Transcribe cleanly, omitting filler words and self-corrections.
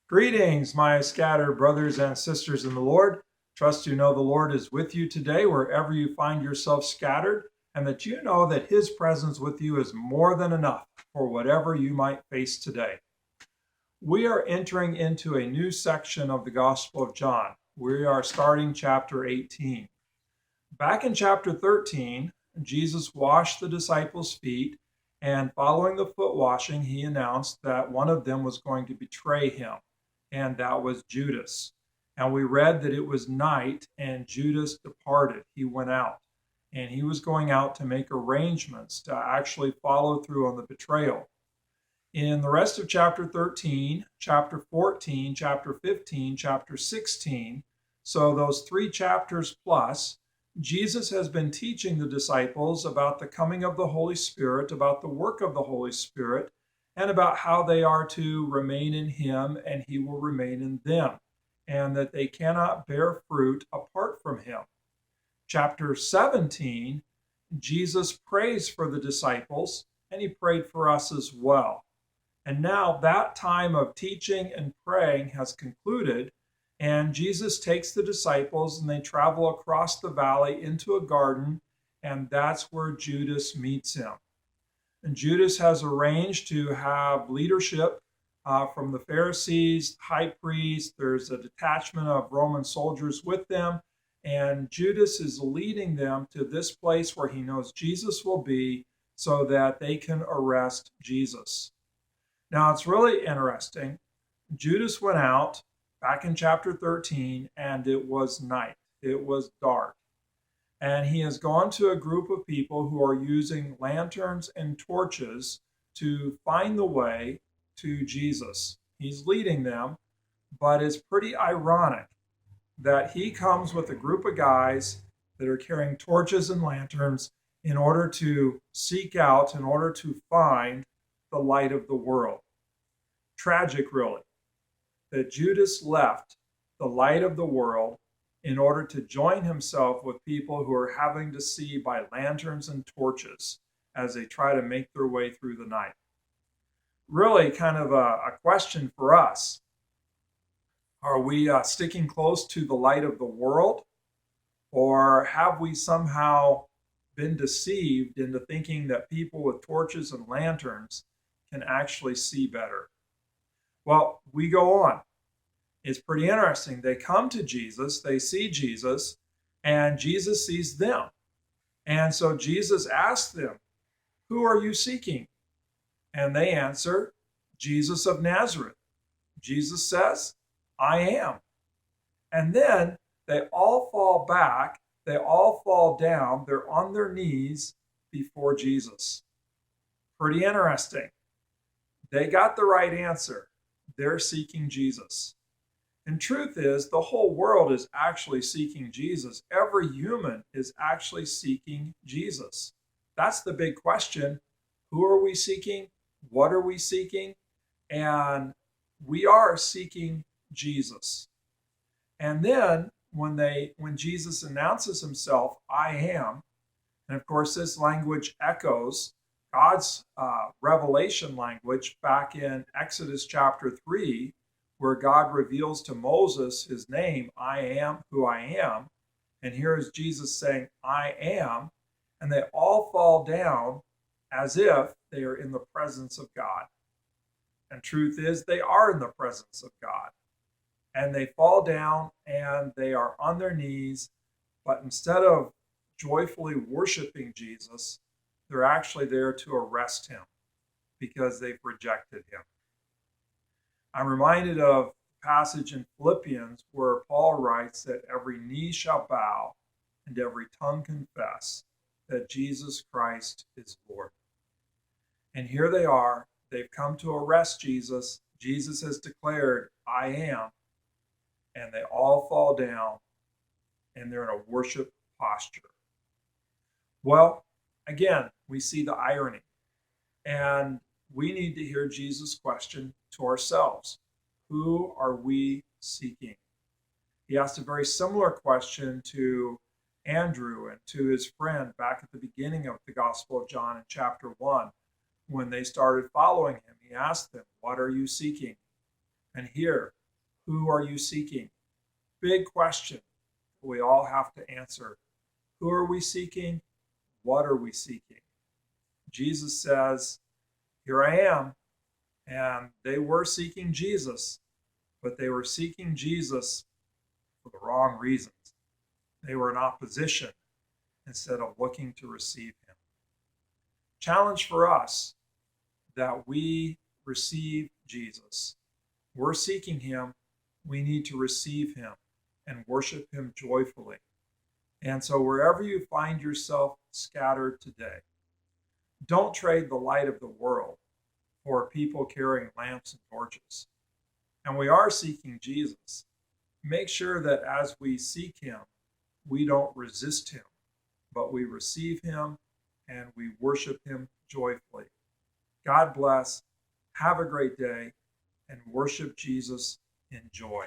Greetings, my scattered brothers and sisters in the Lord. Trust you know the Lord is with you today wherever you find yourself scattered, and that you know that his presence with you is more than enough for whatever you might face today. We are entering into a new section of the Gospel of John. We are starting chapter 18. Back in chapter 13, Jesus washed the disciples' feet, and following the foot washing, he announced that one of them was going to betray him, and that was Judas. And we read that it was night, and Judas departed. He went out, and he was going out to make arrangements to actually follow through on the betrayal. In the rest of chapter 13, chapter 14, chapter 15, chapter 16, so those 3 chapters plus, Jesus has been teaching the disciples about the coming of the Holy Spirit, about the work of the Holy Spirit, and about how they are to remain in him and he will remain in them, and that they cannot bear fruit apart from him. Chapter 17, Jesus prays for the disciples, and he prayed for us as well. And now that time of teaching and praying has concluded, and Jesus takes the disciples and they travel across the valley into a garden, and that's where Judas meets him. And Judas has arranged to have leadership from the Pharisees, high priest. There's a detachment of Roman soldiers with them, and Judas is leading them to this place where he knows Jesus will be so that they can arrest Jesus. Now, it's really interesting. Judas went out back in chapter 13, and it was night. It was dark. And he has gone to a group of people who are using lanterns and torches to find the way to Jesus. He's leading them, but it's pretty ironic that he comes with a group of guys that are carrying torches and lanterns in order to seek out, in order to find the light of the world. Tragic, really, that Judas left the light of the world in order to join himself with people who are having to see by lanterns and torches as they try to make their way through the night. Really kind of a question for us. Are we sticking close to the light of the world, or have we somehow been deceived into thinking that people with torches and lanterns can actually see better? Well, we go on. It's pretty interesting. They come to Jesus, they see Jesus, and Jesus sees them. And so Jesus asks them, "Who are you seeking?" And they answer, "Jesus of Nazareth." Jesus says, "I am." And then they all fall back, they all fall down, they're on their knees before Jesus. Pretty interesting. They got the right answer. They're seeking Jesus. And truth is, the whole world is actually seeking Jesus. Every human is actually seeking Jesus. That's the big question. Who are we seeking? What are we seeking? And we are seeking Jesus. And then when Jesus announces himself, "I am," and of course this language echoes God's revelation language back in Exodus chapter 3, where God reveals to Moses his name, "I am who I am." And here is Jesus saying, "I am." And they all fall down as if they are in the presence of God. And truth is, they are in the presence of God. And they fall down and they are on their knees, but instead of joyfully worshiping Jesus, they're actually there to arrest him because they've rejected him. I'm reminded of a passage in Philippians where Paul writes that every knee shall bow and every tongue confess that Jesus Christ is Lord. And here they are. They've come to arrest Jesus. Jesus has declared, "I am." And they all fall down and they're in a worship posture. Well, again, we see the irony. And we need to hear Jesus' question to ourselves. Who are we seeking? He asked a very similar question to Andrew and to his friend back at the beginning of the Gospel of John in chapter 1. When they started following him, he asked them, "What are you seeking?" And here, Who are you seeking? Big question we all have to answer. Who are we seeking? What are we seeking? Jesus says, here I am. And they were seeking Jesus, but they were seeking Jesus for the wrong reasons. They were in opposition instead of looking to receive him. Challenge for us that we receive Jesus. We're seeking him. We need to receive him and worship him joyfully. And so wherever you find yourself scattered today, don't trade the light of the world for people carrying lamps and torches. And we are seeking Jesus. Make sure that as we seek him, we don't resist him, but we receive him and we worship him joyfully. God bless. Have a great day and worship Jesus in joy.